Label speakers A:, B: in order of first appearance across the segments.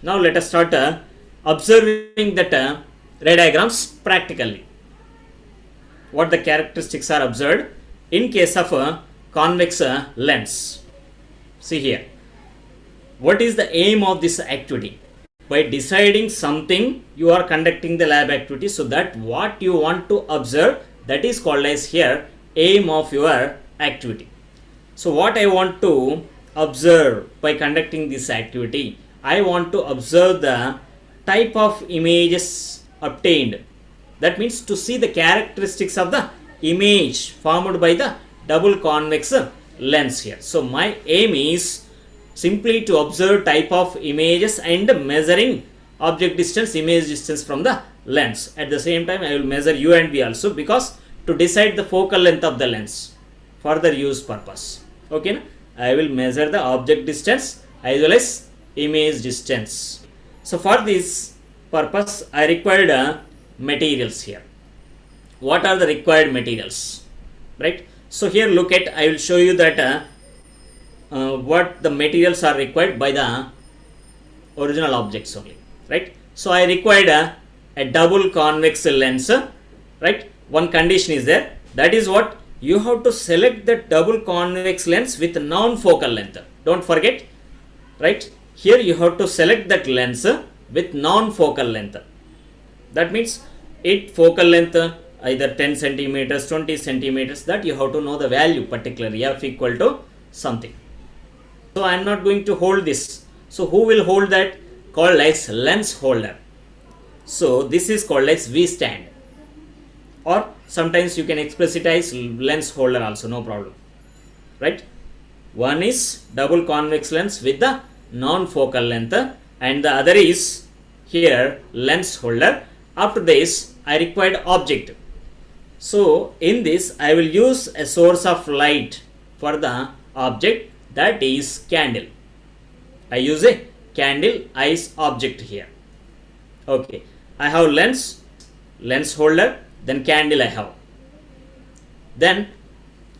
A: Now let us start observing that ray diagrams practically. What the characteristics are observed in case of a convex lens. See here. What is the aim of this activity? By deciding something, you are conducting the lab activity, so that what you want to observe, that is called as here aim of your activity. So what I want to observe by conducting this activity, I want to observe the type of images obtained. That means to see the characteristics of the image formed by the double convex lens here. So my aim is simply to observe type of images and measuring object distance, image distance from the lens. At the same time, I will measure U and V also, because to decide the focal length of the lens for the use purpose. Okay, I will measure the object distance as well as image distance. So for this purpose, I required materials here. What are the required materials? Right. So here look at, I will show you that what the materials are required by the original objects only. Right. So I required a double convex lens. Right. One condition is there. That is what you have to select the double convex lens with non-focal length. Don't forget. Right. Here you have to select that lens with non-focal length. That means it focal length either 10 centimeters, 20 centimeters, that you have to know the value particularly, f equal to something. So I am not going to hold this. So who will hold that? Called as lens holder. So this is called as V stand, or sometimes you can express it as lens holder also, no problem. Right? One is double convex lens with the non-focal length, and the other is here lens holder. After this, I required object. So in this, I will use a source of light for the object, that is candle. I use a candle as object here. Okay, I have lens holder, then candle I have. Then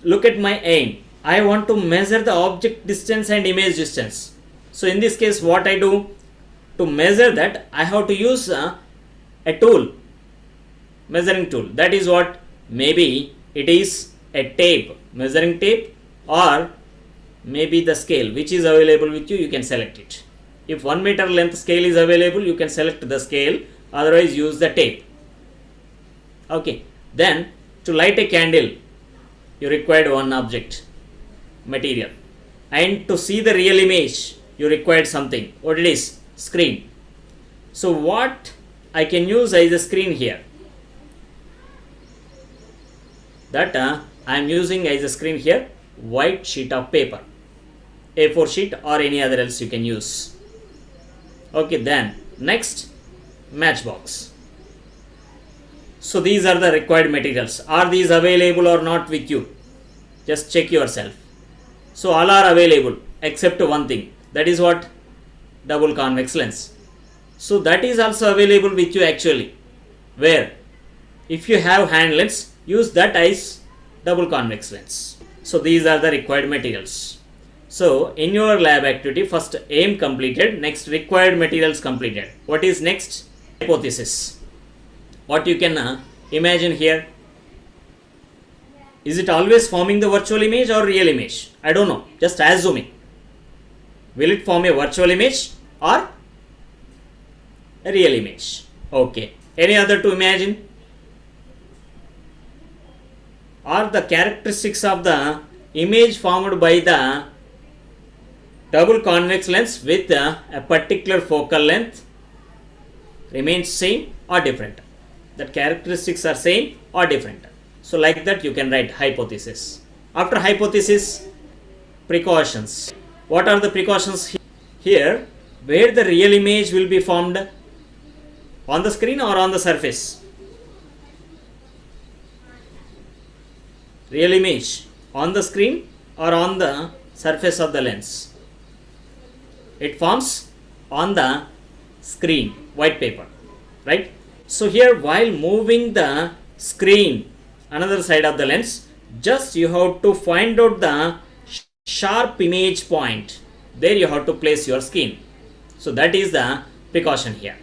A: look at my aim. I want to measure the object distance and image distance. So in this case, what I do to measure that, I have to use a tool, measuring tool. That is what, maybe it is a tape, measuring tape, or maybe the scale which is available with you, you can select it. If 1 meter length scale is available, you can select the scale, otherwise use the tape. Okay, then to light a candle, you required one object, material, and to see the real image, you required something. What it is? Screen. So what I can use as a screen here, that I am using as a screen here white sheet of paper, A4 sheet or any other else you can use. Okay, then next, matchbox. So these are the required materials. Are these available or not with you? Just check yourself. So all are available except one thing, that is what? Double convex lens. So that is also available with you actually. Where? If you have hand lens, use that as double convex lens. So these are the required materials. So in your lab activity, first aim completed, next required materials completed. What is next? Hypothesis. What you can imagine here? Is it always forming the virtual image or real image? I don't know. Just assuming. Will it form a virtual image or a real image? Okay. Any other to imagine? Are the characteristics of the image formed by the double convex lens with a particular focal length remains same or different? The characteristics are same or different. So like that you can write hypothesis. After hypothesis, precautions. What are the precautions here? Where the real image will be formed? On the screen or on the surface? Real image on the screen or on the surface of the lens? It forms on the screen, white paper, right? So here, while moving the screen another side of the lens, just you have to find out the sharp image point. There you have to place your screen. So that is the precaution here.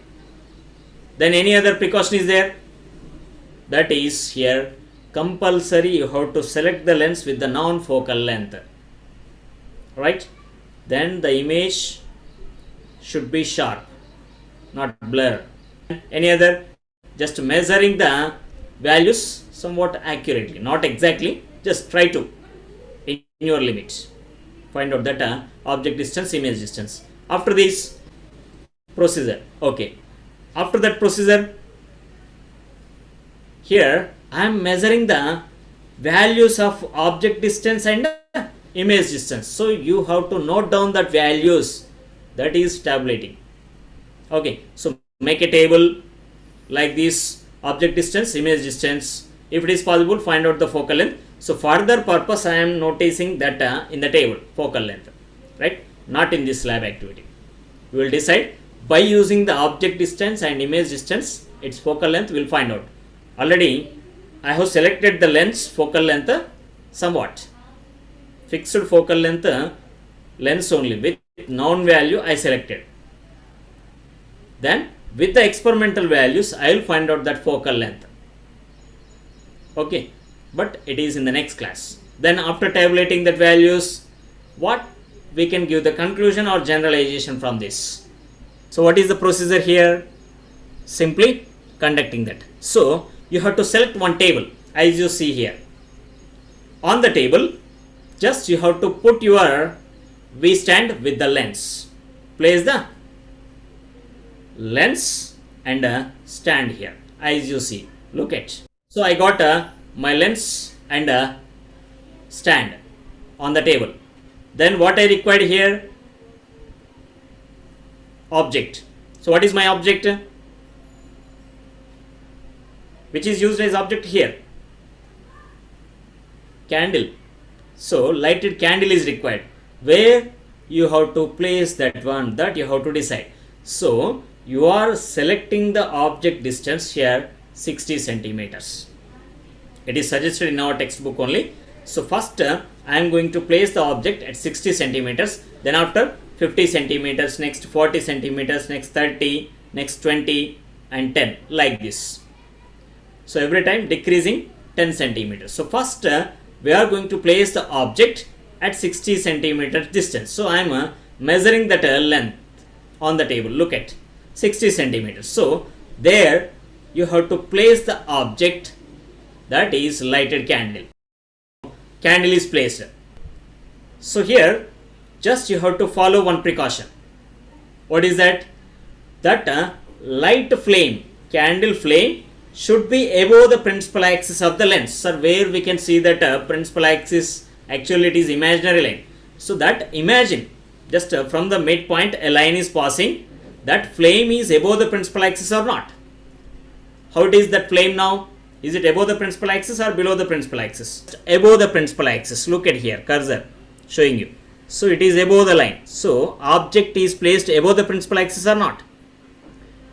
A: Then any other precaution is there? That is here compulsory, you have to select the lens with the non-focal length, right? Then the image should be sharp, not blur. Any other? Just measuring the values somewhat accurately, not exactly, just try to in your limits find out that object distance, image distance. After this procedure, okay, after that procedure, here I am measuring the values of object distance and image distance. So you have to note down that values, that is tabulating. Okay, so make a table like this: object distance, image distance. If it is possible, find out the focal length. So for further purpose, I am noticing that in the table focal length, right? Not in this lab activity. We will decide by using the object distance and image distance, its focal length we will find out. Already I have selected the lens focal length somewhat. Fixed focal length lens only with known value I selected. Then with the experimental values I will find out that focal length. Okay, but it is in the next class. Then after tabulating that values, what we can give the conclusion or generalization from this. So what is the procedure here? Simply conducting that. So you have to select one table as you see here. On the table, just you have to put your V stand with the lens. Place the lens and stand here as you see. Look at. So I got my lens and stand on the table. Then what I required here? Object. So what is my object? Which is used as object here? Candle. So lighted candle is required. Where you have to place that one, that you have to decide. So you are selecting the object distance here 60 centimeters. It is suggested in our textbook only. So first I am going to place the object at 60 centimeters. Then after 50 centimeters, next 40 centimeters, next 30, next 20 and 10, like this. So every time decreasing 10 centimeters. So first we are going to place the object at 60 centimeters distance. So I am measuring that length on the table. Look at 60 centimeters. So there you have to place the object, that is lighted candle. Candle is placed. So here just you have to follow one precaution. What is that? That light flame, candle flame should be above the principal axis of the lens. Sir, where we can see that principal axis, actually it is imaginary line. So that imagine just from the midpoint a line is passing, that flame is above the principal axis or not? How it is that flame now? Is it above the principal axis or below the principal axis? Above the principal axis. Look at here, cursor showing you. So it is above the line. So object is placed above the principal axis or not?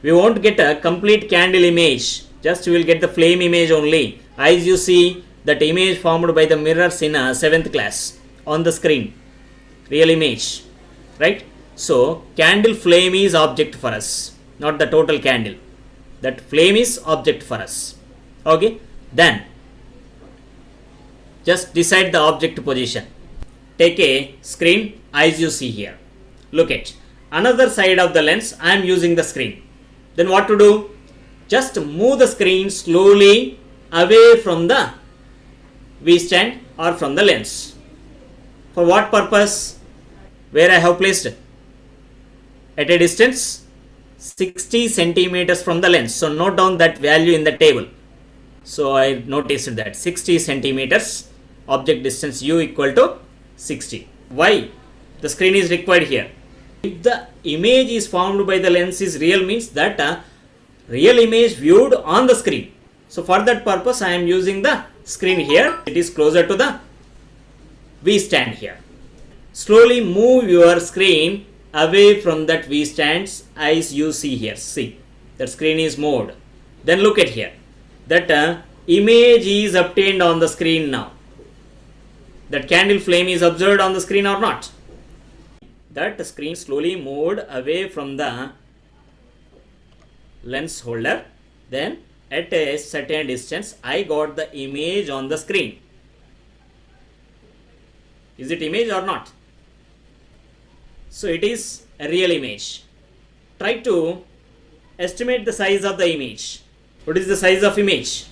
A: We won't get a complete candle image. Just you will get the flame image only. As you see that image formed by the mirrors in 7th class on the screen. Real image. Right? So candle flame is object for us, not the total candle. That flame is object for us. Okay. Then just decide the object position. Take a screen as you see here. Look at another side of the lens. I am using the screen. Then what to do? Just move the screen slowly away from the V stand or from the lens. For what purpose? Where I have placed? At a distance 60 centimeters from the lens. So note down that value in the table. So I noticed that 60 centimeters object distance u equal to 60. Why? The screen is required here. If the image is formed by the lens is real, means that real image viewed on the screen. So for that purpose I am using the screen here. It is closer to the V stand here. Slowly move your screen away from that V stands as you see here. See, that screen is moved. Then look at here. That image is obtained on the screen now. That candle flame is observed on the screen or not? that screen slowly moved away from the lens holder. Then at a certain distance, I got the image on the screen. Is it image or not? So it is a real image. Try to estimate the size of the image. What is the size of image?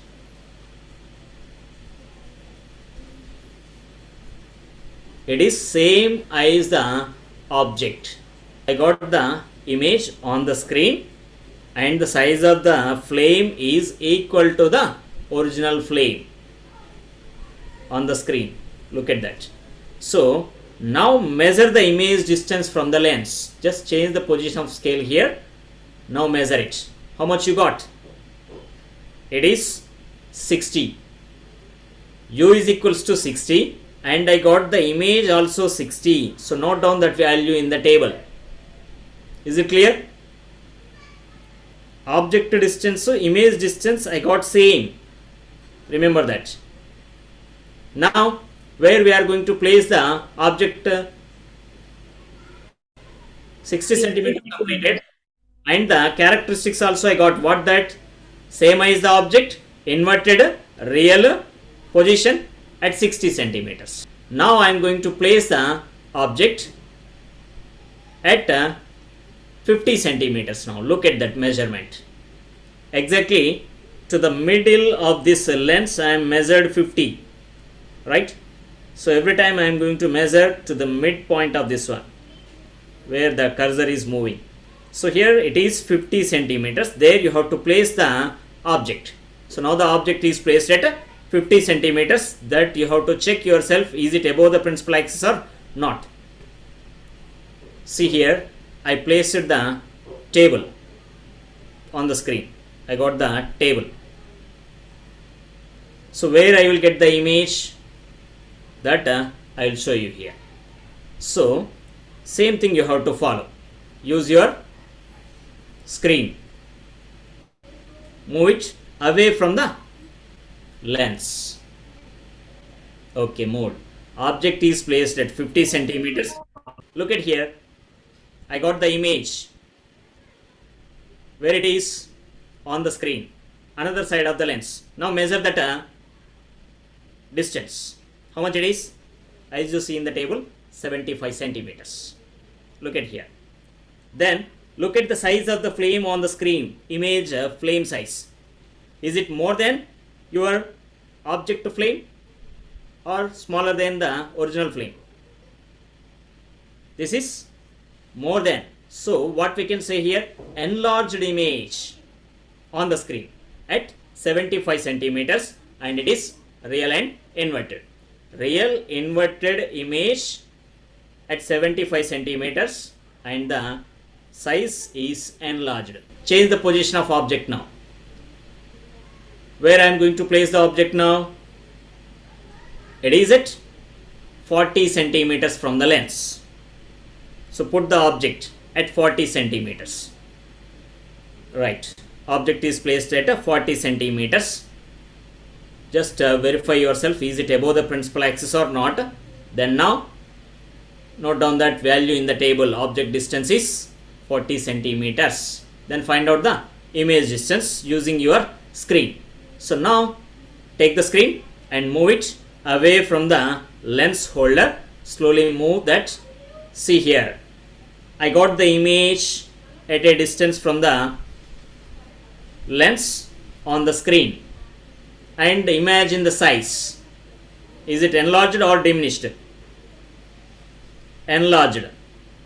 A: It is same as the object. I got the image on the screen and the size of the flame is equal to the original flame on the screen. Look at that. So now measure the image distance from the lens. Just change the position of scale here. Now measure it. How much you got? It is 60. U is equals to 60 and I got the image also 60. So note down that value in the table. Is it clear? Object distance, so image distance I got same. Remember that. Now where we are going to place the object 60 centimeter completed, and the characteristics also I got what that same as the object, inverted real position at 60 centimeters. Now I am going to place the object at 50 centimeters. Now look at that measurement. Exactly to the middle of this lens I am measured 50, right? So every time I am going to measure to the midpoint of this one where the cursor is moving. So here it is 50 centimeters. There you have to place the object. So now the object is placed at 50 centimeters. That you have to check yourself, is it above the principal axis or not. See here, I placed the table on the screen. I got the table. So where I will get the image, that I will show you here. So same thing you have to follow. Use your screen. Move it away from the lens. Okay, mode. Object is placed at 50 centimeters. Look at here. I got the image. Where it is? On the screen. Another side of the lens. Now measure that distance. How much it is? As you see in the table, 75 centimeters. Look at here. Then look at the size of the flame on the screen. Image flame size. Is it more than your object flame or smaller than the original flame? This is more than. So what we can say here, enlarged image on the screen at 75 centimeters, and it is real and inverted. Real inverted image at 75 centimeters and the size is enlarged. Change the position of object now. Where I am going to place the object now? It is at 40 centimeters from the lens. So put the object at 40 centimeters. Right. Object is placed at 40 centimeters. Just verify yourself, is it above the principal axis or not. Then now note down that value in the table. Object distance is 40 centimeters. Then find out the image distance using your screen. So now take the screen and move it away from the lens holder. Slowly move that. See here, I got the image at a distance from the lens on the screen. And imagine the size. Is it enlarged or diminished? Enlarged.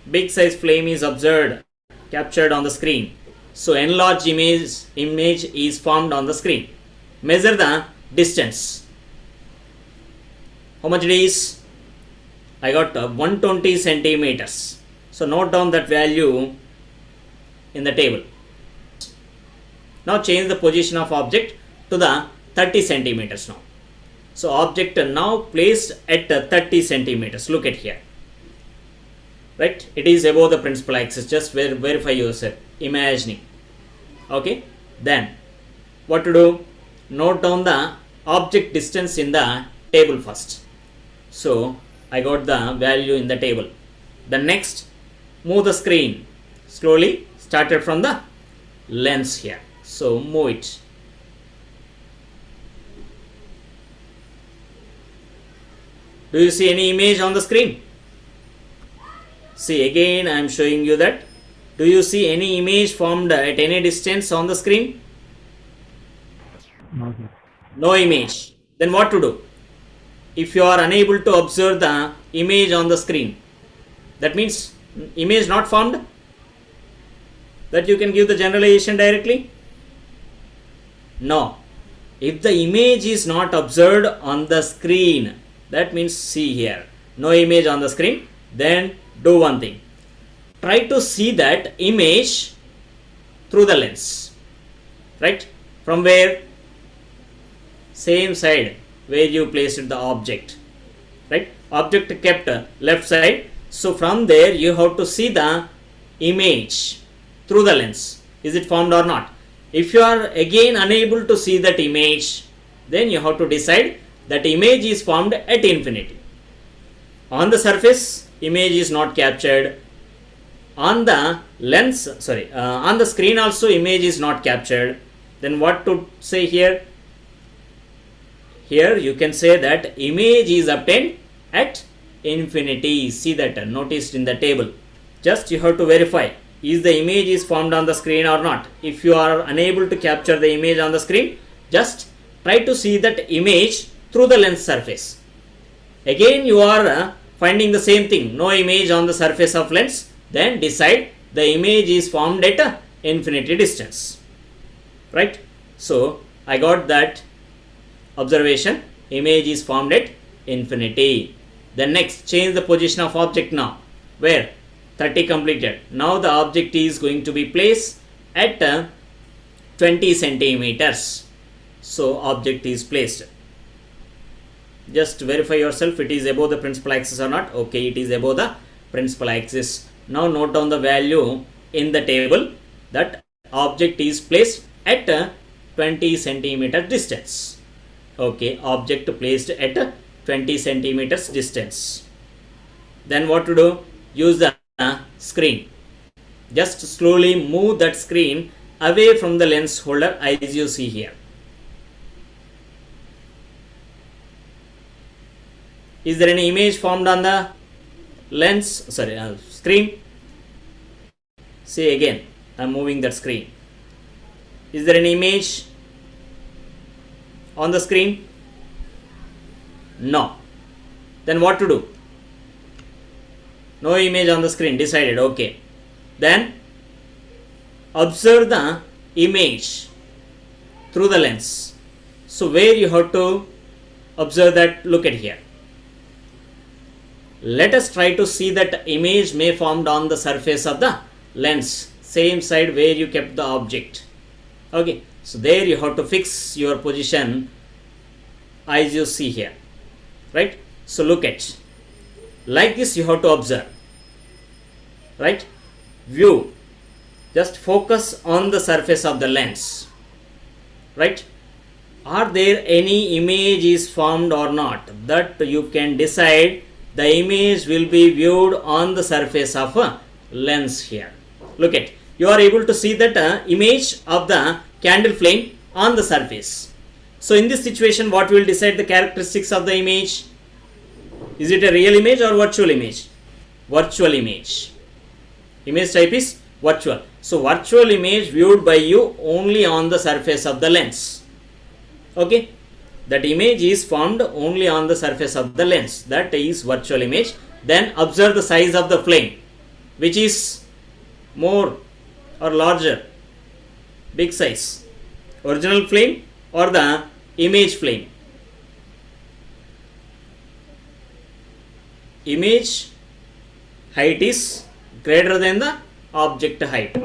A: Big size flame is observed, captured on the screen. So enlarged image is formed on the screen. Measure the distance. How much it is? I got 120 centimeters. So note down that value in the table. Now change the position of object to the 30 centimeters now. So object now placed at 30 centimeters. Look at here. Right? It is above the principal axis. Just verify yourself. Imagining. Okay. Then what to do? Note down the object distance in the table first. So I got the value in the table. The next move the screen. Slowly started from the lens here. So move it. Do you see any image on the screen? See, again I am showing you that. Do you see any image formed at any distance on the screen?
B: No, sir.
A: No image. Then what to do? If you are unable to observe the image on the screen, that means image not formed, that you can give the generalization directly? No. If the image is not observed on the screen, that means see here, no image on the screen, then do one thing. Try to see that image through the lens. Right? From where? Same side where you placed the object. Right? Object kept left side. So from there you have to see the image through the lens. Is it formed or not? If you are again unable to see that image, then you have to decide that image is formed at infinity. On the surface, image is not captured. On the lens, on the screen also image is not captured. Then what to say here? Here you can say that image is obtained at infinity. See that noticed in the table. Just you have to verify, is the image is formed on the screen or not. If you are unable to capture the image on the screen, just try to see that image through the lens surface. Again you are finding the same thing, no image on the surface of lens, then decide the image is formed at infinity distance. Right? So I got that observation, image is formed at infinity. Then next, change the position of object now. Where? 30 completed. Now the object is going to be placed at 20 centimeters. So object is placed. Just verify yourself, it is above the principal axis or not. Okay, it is above the principal axis. Now note down the value in the table that object is placed at 20 centimeter distance. Okay, object placed at 20 centimeters distance. Then what to do? Use the screen. Just slowly move that screen away from the lens holder as you see here. Is there any image formed on the screen? See again, I am moving that screen. Is there any image on the screen? No. Then what to do? No image on the screen, decided, okay. Then observe the image through the lens. So where you have to observe that, look at here. Let us try to see that image may formed on the surface of the lens, same side where you kept the object. Okay, so there you have to fix your position as you see here. Right? So look at, like this you have to observe. Right? View. Just focus on the surface of the lens. Right? Are there any images formed or not? That you can decide. The image will be viewed on the surface of a lens here. Look at, you are able to see that image of the candle flame on the surface. So in this situation, what will decide the characteristics of the image? Is it a real image or virtual image? Virtual image. Image type is virtual. So virtual image viewed by you only on the surface of the lens. Okay. That image is formed only on the surface of the lens. That is virtual image. Then observe the size of the flame. Which is more or larger? Big size. Original flame or the image flame? Image height is greater than the object height.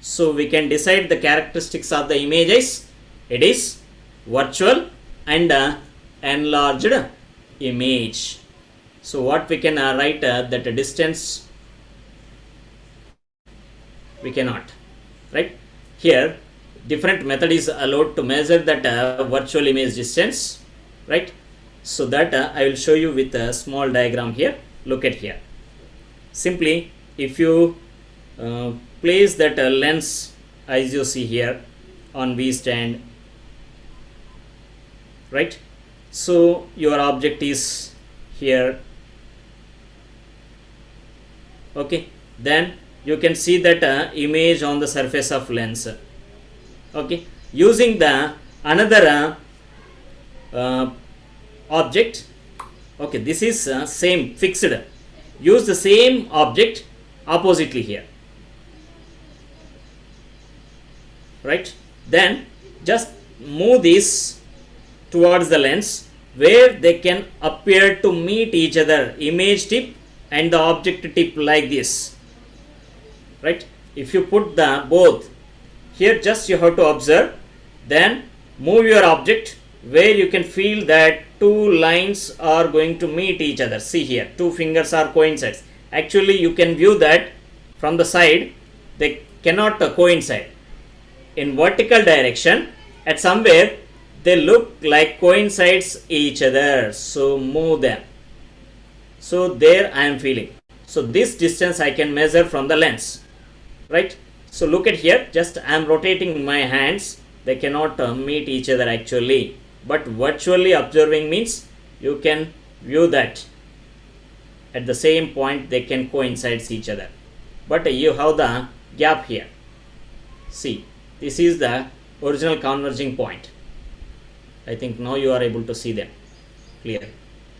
A: So we can decide the characteristics of the image as it is virtual and enlarged image. So what we can write that distance we cannot, right? Here different method is allowed to measure that virtual image distance, right? So that I will show you with a small diagram here. Look at here. Simply if you place that lens as you see here on V stand, right? So your object is here, okay. Then you can see that image on the surface of lens, okay, using the another object, okay. This is same fixed, use the same object oppositely here, right? Then just move this towards the lens where they can appear to meet each other, image tip and the object tip, like this, right? If you put the both here, just you have to observe, then move your object where you can feel that two lines are going to meet each other. See here, two fingers are coincides. Actually you can view that from the side they cannot coincide in vertical direction, at somewhere they look like coincides each other, so move them. So there I am feeling, so this distance I can measure from the lens, right? So look at here, just I am rotating my hands, they cannot meet each other actually, but virtually observing means you can view that at the same point they can coincide each other, but you have the gap here. See, this is the original converging point. I think now you are able to see them clear.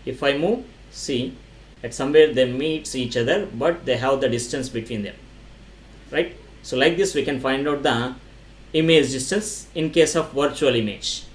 A: If I move, see, at somewhere they meet each other, but they have the distance between them, right? So like this we can find out the image distance in case of virtual image.